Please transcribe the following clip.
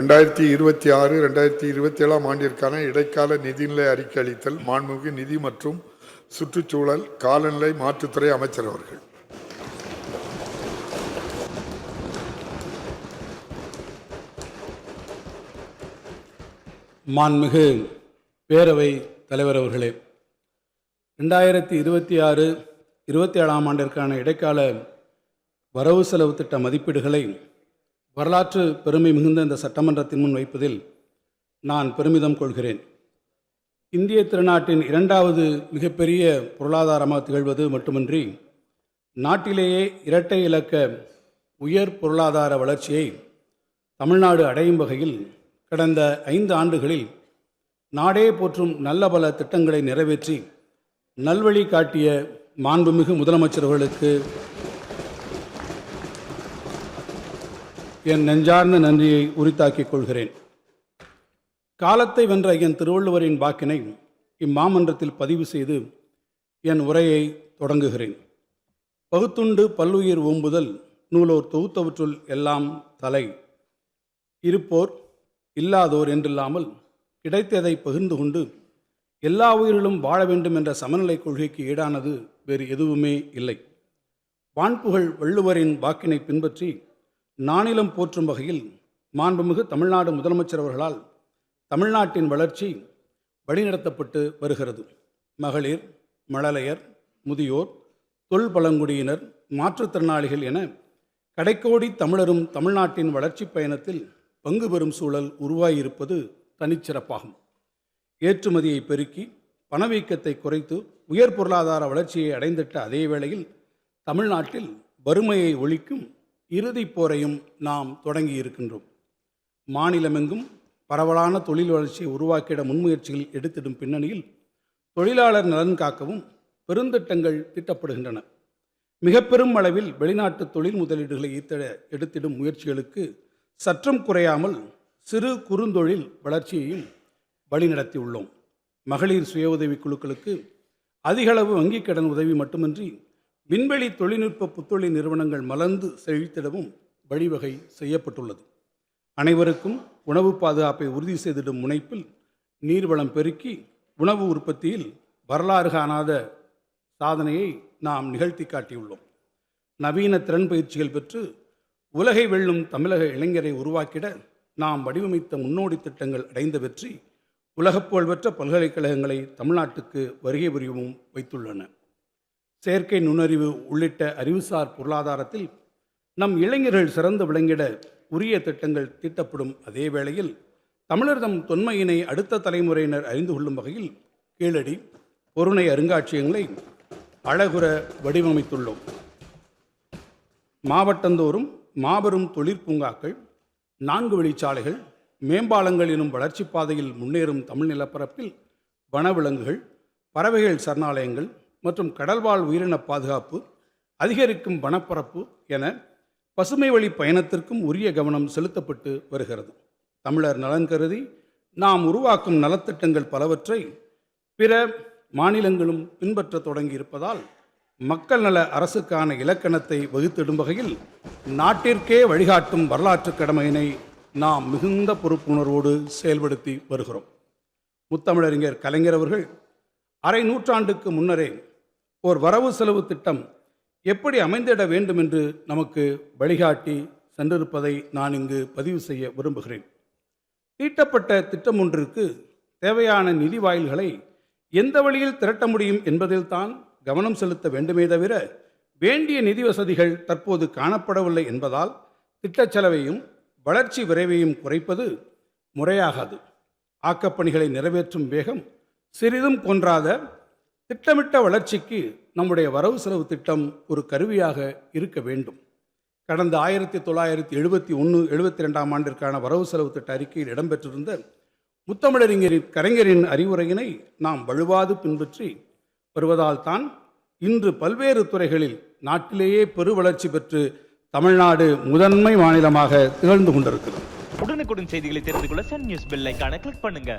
2026-2027 ஆண்டிற்கான இடைக்கால நிதிநிலை அறிக்கை அளித்தல். மாண்புமிகு நிதி மற்றும் சுற்றுச்சூழல் காலநிலை மாற்றுத்துறை அமைச்சர் அவர்கள். மாண்புமிகு பேரவை தலைவர் அவர்களே, 2026-27 ஆண்டிற்கான இடைக்கால வரவு செலவு திட்ட மதிப்பீடுகளை வரலாற்று பெருமை மிகுந்த இந்த சட்டமன்றத்தின் முன் வைப்பதில் நான் பெருமிதம் கொள்கிறேன். இந்திய திருநாட்டின் இரண்டாவது மிகப்பெரிய பொருளாதாரமாக திகழ்வது மட்டுமின்றி நாட்டிலேயே இரட்டை இலக்க உயர் பொருளாதார வளர்ச்சியை தமிழ்நாடு அடையும் வகையில் கடந்த 5 ஆண்டுகளில் நாடே போற்றும் நல்ல பல திட்டங்களை நிறைவேற்றி நல்வழி காட்டிய மாண்புமிகு முதலமைச்சர்களுக்கு என் நெஞ்சார்ந்த நன்றியை உரித்தாக்கிக் கொள்கிறேன். காலத்தை வென்ற என் திருவள்ளுவரின் வாக்கினை இம்மாமன்றத்தில் பதிவு செய்து என் உரையை தொடங்குகிறேன். பகுத்துண்டு பல்லுயிர் ஓம்புதல் நூலோர் தொகுத்தவற்றுள் எல்லாம் தலை. இருப்போர் இல்லாதோர் என்றில்லாமல் கிடைத்ததை பகிர்ந்து கொண்டு எல்லா உயிரிலும் வாழ வேண்டும் என்ற சமநிலை கொள்கைக்கு ஈடானது வேறு எதுவுமே இல்லை. வான்புகழ் வள்ளுவரின் வாக்கினை பின்பற்றி நானிலம் போற்றும் வகையில் மாண்புமிகு தமிழ்நாடு முதலமைச்சர் அவர்களால் தமிழ்நாட்டின் வளர்ச்சி வழிநடத்தப்பட்டு வருகிறது. மகளிர், மழலையர், முதியோர், தொல்பழங்குடியினர், மாற்றுத்திறனாளிகள் என கடைக்கோடி தமிழரும் தமிழ்நாட்டின் வளர்ச்சி பயணத்தில் பங்கு பெறும் சூழல் உருவாகியிருப்பது தனிச்சிறப்பாகும். ஏற்றுமதியை பெருக்கி பணவீக்கத்தை குறைத்து உயர் பொருளாதார வளர்ச்சியை அடைந்திட்ட அதே வேளையில் தமிழ்நாட்டில் வறுமையை ஒழிக்கும் இறுதிப் போரையும் நாம் தொடங்கி இருக்கின்றோம். மாநிலமெங்கும் பரவலான தொழில் வளர்ச்சியை உருவாக்கிட முன்முயற்சிகள் எடுத்திடும் பின்னணியில் தொழிலாளர் நலன் காக்கவும் பெருந்திட்டங்கள் தீட்டப்படுகின்றன. மிக பெரும் அளவில் வெளிநாட்டு தொழில் முதலீடுகளை எடுத்திடும் முயற்சிகளுக்கு சற்றும் குறையாமல் சிறு குறுந்தொழில் வளர்ச்சியையும் வழிநடத்தியுள்ளோம். மகளிர் சுய உதவி குழுக்களுக்கு அதிகளவு வங்கிக் கடன் உதவி மட்டுமின்றி விண்வெளி தொழில்நுட்ப புத்தொழில் நிறுவனங்கள் மலர்ந்து செழித்திடவும் வழிவகை செய்யப்பட்டுள்ளது. அனைவருக்கும் உணவு பாதுகாப்பை உறுதி செய்திடும் முனைப்பில் நீர்வளம் பெருக்கி உணவு உற்பத்தியில் வரலாறு காணாத சாதனையை நாம் நிகழ்த்தி காட்டியுள்ளோம். நவீன திறன் பயிற்சிகள் பெற்று உலகை வெல்லும் தமிழக இளைஞரை உருவாக்கிட நாம் வடிவமைத்த முன்னோடி திட்டங்கள் அடைந்த வெற்றி உலகப்புகழ்பெற்ற பல்கலைக்கழகங்களை தமிழ்நாட்டுக்கு வருகை புரியவும் வைத்துள்ளன. செயற்கை நுண்ணறிவு உள்ளிட்ட அறிவுசார் பொருளாதாரத்தில் நம் இளைஞர்கள் சிறந்து விளங்கிட உரிய திட்டங்கள் தீட்டப்படும் அதே வேளையில் தமிழர் தம் தொன்மையினை அடுத்த தலைமுறையினர் அறிந்து கொள்ளும் வகையில் கீழடி பொருணை அருங்காட்சியகங்களை அழகுற வடிவமைத்துள்ளோம். மாவட்டந்தோறும் மாபெரும் தொழிற்பூங்காக்கள், 4 வழிச்சாலைகள், மேம்பாலங்கள் எனும் வளர்ச்சி பாதையில் முன்னேறும் தமிழ் நிலப்பரப்பில் வனவிலங்குகள், பறவைகள் சரணாலயங்கள் மற்றும் கடல்வாழ் உயிரின பாதுகாப்பு, அதிகரிக்கும் வனப்பரப்பு என பசுமை வழி பயணத்திற்கும் உரிய கவனம் செலுத்தப்பட்டு வருகிறது. தமிழர் நலன் கருதி நாம் உருவாக்கும் நலத்திட்டங்கள் பலவற்றை பிற மாநிலங்களும் பின்பற்ற தொடங்கி இருப்பதால் மக்கள் நல அரசுக்கான இலக்கணத்தை வகுத்திடும் வகையில் நாட்டிற்கே வழிகாட்டும் வரலாற்று கடமையினை நாம் மிகுந்த பொறுப்புணர்வோடு செயல்படுத்தி வருகிறோம். முத்தமிழறிஞர் கலைஞர் அவர்கள் அரை நூற்றாண்டுக்கு முன்னரே ஓர் வரவு செலவு திட்டம் எப்படி அமைந்திட வேண்டும் என்று நமக்கு வழிகாட்டி சென்றிருப்பதை நான் இங்கு பதிவு செய்ய விரும்புகிறேன். தீட்டப்பட்ட திட்டம் ஒன்றிற்கு தேவையான நிதி வாயில்களை எந்த வழியில் திரட்ட முடியும் என்பதில்தான் கவனம் செலுத்த வேண்டுமே தவிர வேண்டிய நிதி வசதிகள் தற்போது காணப்படவில்லை என்பதால் திட்டச் செலவையும் வளர்ச்சி விரைவையும் குறைப்பது முறையாகாது. ஆக்கப்பணிகளை நிறைவேற்றும் வேகம் சிறிதும் கொன்றாத திட்டமிட்ட வளர்ச்சிக்கு நம்முடைய வரவு செலவு திட்டம் ஒரு கருவியாக இருக்க வேண்டும். கடந்த 1971-72 ஆண்டிற்கான வரவு செலவு திட்ட அறிக்கையில் இடம்பெற்றிருந்த முத்தமிழறிஞரின் கலைஞரின் அறிவுரையினை நாம் வலுவாது பின்பற்றி வருவதால் தான் இன்று பல்வேறு துறைகளில் நாட்டிலேயே பெரு வளர்ச்சி பெற்று தமிழ்நாடு முதன்மை மாநிலமாக திகழ்ந்து கொண்டிருக்கிறது. உடனுக்குடன் செய்திகளை தெரிந்து கொள்ள சன் நியூஸ் பெல் ஐகானை கிளிக் பண்ணுங்க.